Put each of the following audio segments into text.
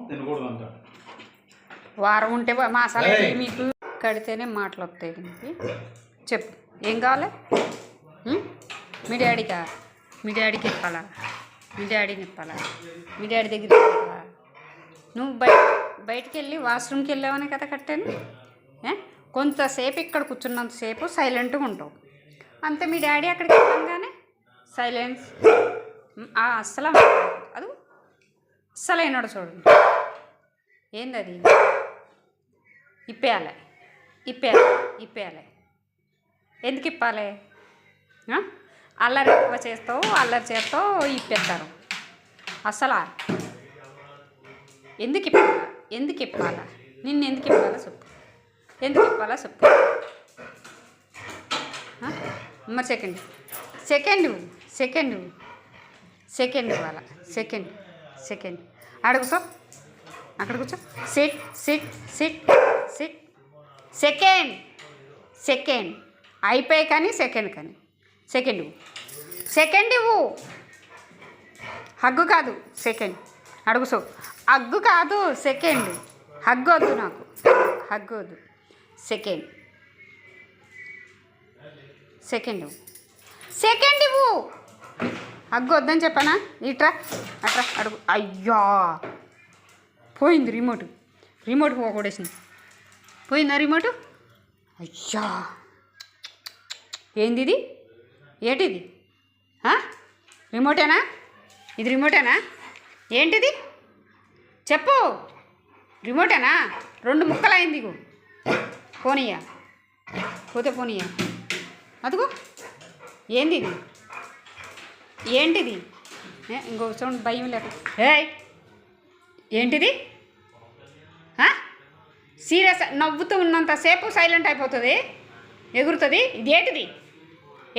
తినకూడదంట. వారం ఉంటే మసాలా మీకు కడితేనే మాటలు వస్తాయి దీనికి. చెప్పు ఏం కావాలి? మీ డాడీకి ఇప్పాలా? మీ డాడీని ఇప్పాలా? మీ డాడీ దగ్గర ఇప్పాలా? నువ్వు బయటికి వెళ్ళి వాష్రూమ్కి వెళ్ళావనే కదా కట్టాను. కొంతసేపు ఇక్కడ కూర్చున్నంతసేపు సైలెంట్గా ఉంటావు అంతే. మీ డాడీ అక్కడికి వెళ్ళంగానే సైలెన్స్. అస్సలు అది అస్సలు అయినాడు చూడండి. ఏంది అది? ఇప్పేయాలి. ఎందుకు ఇప్పాలి? అల్లరి ఎక్కువ చేస్తావు, అల్లరి చేస్తావు, ఇప్పేస్తారు. అస్సలు ఎందుకు ఇప్పాలా? నిన్ను ఎందుకు ఇప్పాలా చెప్పు. మరి సెకండ్ ఇవ్వాలా? సెకండ్ అక్కడ కూర్చో. సిట్ సెకండ్ అయిపోయి కానీ సెకండ్ ఇవ్వు. హగ్గు కాదు సెకండ్. అడుగుసో హగ్గు కాదు సెకండ్. హగ్గు వద్దు నాకు, హగ్గు వద్దు. సెకండ్ ఇవ్వు. హగ్గు వద్దని చెప్పానా? అట్రా అడుగు. అయ్యా పోయింది రిమోట్ పోగొడేసింది. పోయిందా రిమోట్? అయ్యా ఏంది ఇది? ఏంటిది? రిమోటేనా? ఇది రిమోటేనా? ఏంటిది చెప్పు. రిమోటేనా? 2 ముక్కలు అయింది. పోనీయా అదిగో. ఏంటిది? ఇంకో చూడండి భయం లేక. ఏంటిది? సీరియస్ నవ్వుతూ ఉన్నంతసేపు సైలెంట్ అయిపోతుంది, ఎగురుతుంది. ఇది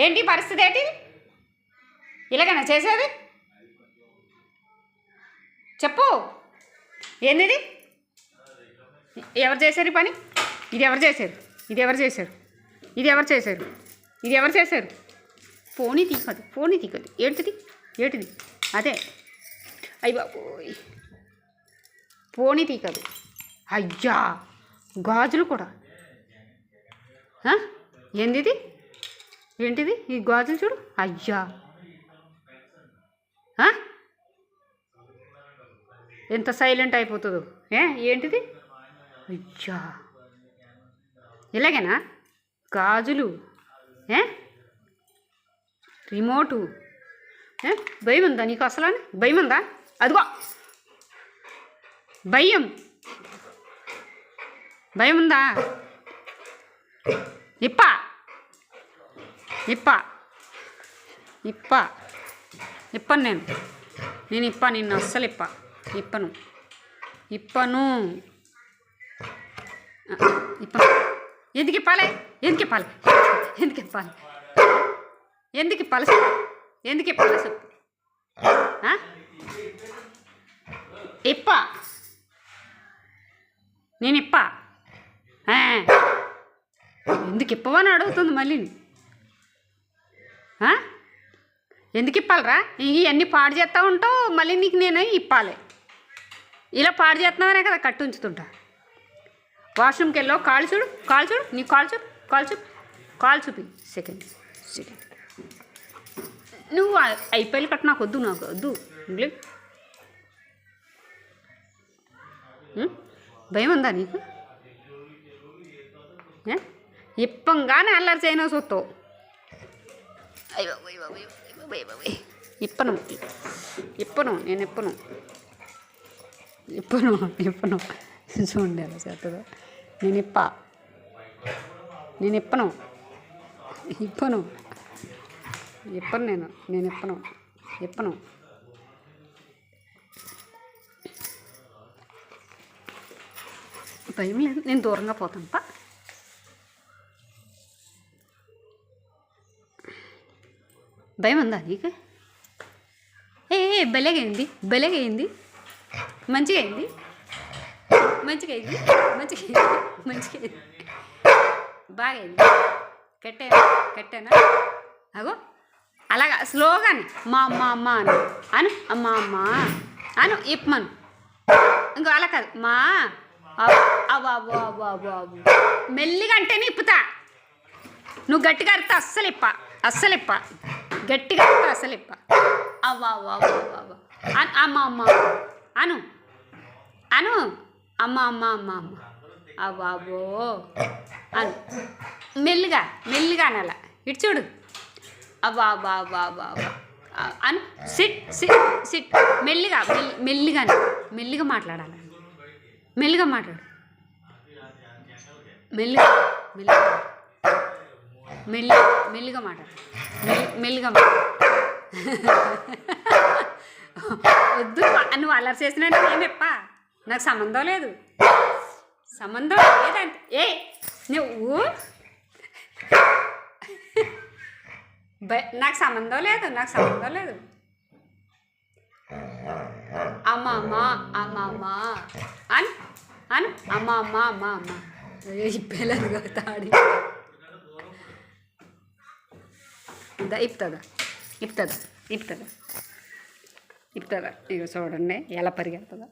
ఏంటి పరిస్థితి? ఏంటిది? ఇలాగైనా చేసేది? చెప్పు. ఏంది? ఎవరు చేశారు ఈ పని? ఇది ఎవరు చేశారు? ఫోన్ తీకదు. ఏంటిది? అదే అయ్య బాబోయ్, ఫోన్ తీకదు. అయ్యా గాజులు కూడా. ఏంటిది? ఈ గాజులు చూడు. అయ్యా ఎంత సైలెంట్ అయిపోతుందో. ఏంటిది? అయ్యా ఇలాగేనా? గాజులు, రిమోటు. భయం ఉందా నీకు? అసలు భయం ఉందా? అదిగో భయం ఉందా? ఇప్పను నేను నిన్ను అస్సలు ఇప్పను. ఎందుకు ఇప్పాలి? చెప్పు. నేను ఎందుకు ఇప్పవని అడుగుతుంది మళ్ళీ. ఎందుకు ఇప్పాలరా? ఇవన్నీ పాడు చేస్తూ ఉంటావు, మళ్ళీ నీకు నేను ఇప్పాలి. ఇలా పాడు చేస్తున్నావనే కదా కట్టు ఉంచుతుంటా. వాష్రూమ్కి వెళ్ళావు, కాళ్ళు చూడు. నీ కాళ్ళు చూపి. సెకండ్ నువ్వు అయిపోయి కట్టు. నాకు వద్దు. భయం ఉందా నీకు? ఇప్పంగానే అల్లరి చేయను చూస్తావు. ఇప్పను. నేను ఇప్పను. చూడండి అలా చేస్తుందో. నేను ఇప్పను. భయం లేదు, నేను దూరంగా పోతాను. భయం ఉందా నీకు? బెలగైంది. మంచిగా అయింది. బాగా అయింది. కట్టానా? అగో అలాగా స్లోగానే మా అమ్మ అను. అమ్మ అను. ఇప్పమను. ఇంకో అలా కాదు మా అబ్బో అబ్బో అబ్బో అబ్బో అబ్బో మెల్లిగా అంటేనే ఇప్పుతా. నువ్వు గట్టిగా అరితే అస్సలు ఇప్ప గట్టిగా అరితే అస్సలు ఇప్ప. అవ్వా అవ్వ అవ్వ అవ్వ అమ్మ అమ్మ అను అను అమ్మ అమ్మ అమ్మ అమ్మ అవ్వ అవ్వో అను మెల్లిగా అనాల. ఇటు చూడు అవ్వ అవ్వ అవ్వ అవ్వ అవ్వ అను. సిట్ మెల్లిగా మాట్లాడాలి. మెల్లిగా మాట్లాడు. మెల్లిగా మాట్లాడు. వద్దు నువ్వు అల్లరి చేసినట్టు ఏమెప్ప నాకు సంబంధం లేదు లేదంటే ఏ నువ్వు నాకు సంబంధం లేదు అమ్మ అమ్మ అమ్మ అమ్మ అను అమ్మ అమ్మ అమ్మ అమ్మ ఇప్పలేదు తాడి ఇప్పుతుందా ఇక చూడండి ఎలా పరిగెడుతుందా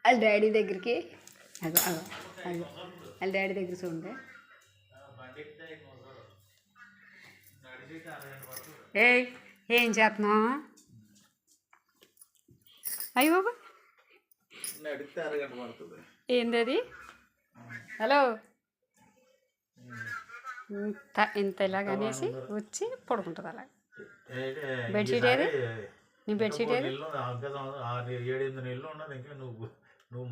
వాళ్ళ డాడీ దగ్గరికి. వాళ్ళ డాడీ దగ్గర చూడండి. ఏం చేస్తున్నావు? అయ్యి బాబా ఏంది అది? హలో ఇంత ఇలాగనేసి వచ్చి పడుకుంటుంది అలా. బెడ్షీట్ ఏది? నీ బెడ్షీట్ ఏది? 7-8 నెలలు ఉన్నది ఇంకా నువ్వు